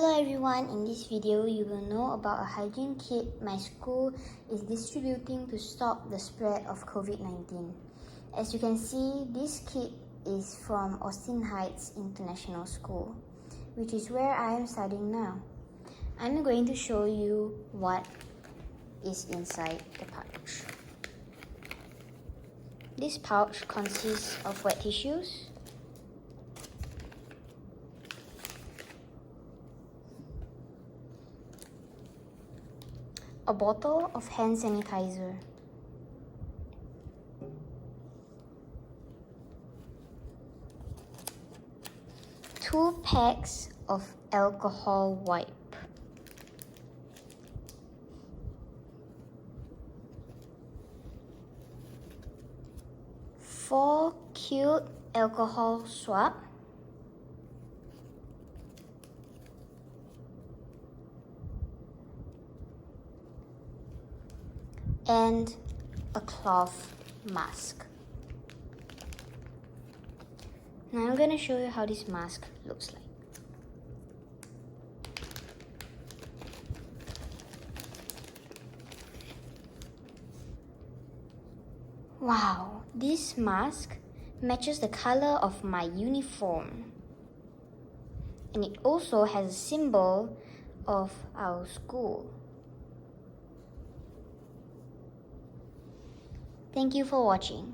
Hello everyone, in this video you will know about a hygiene kit my school is distributing to stop the spread of COVID-19. As you can see, this kit is from Austin Heights International School, which is where I am studying now. I'm going to show you what is inside the pouch. This pouch consists of wet tissues, a bottle of hand sanitizer, two packs of alcohol wipe, four cute alcohol swab, and a cloth mask. Now I'm going to show you how this mask looks like. Wow, this mask matches the color of my uniform. And it also has a symbol of our school. Thank you for watching.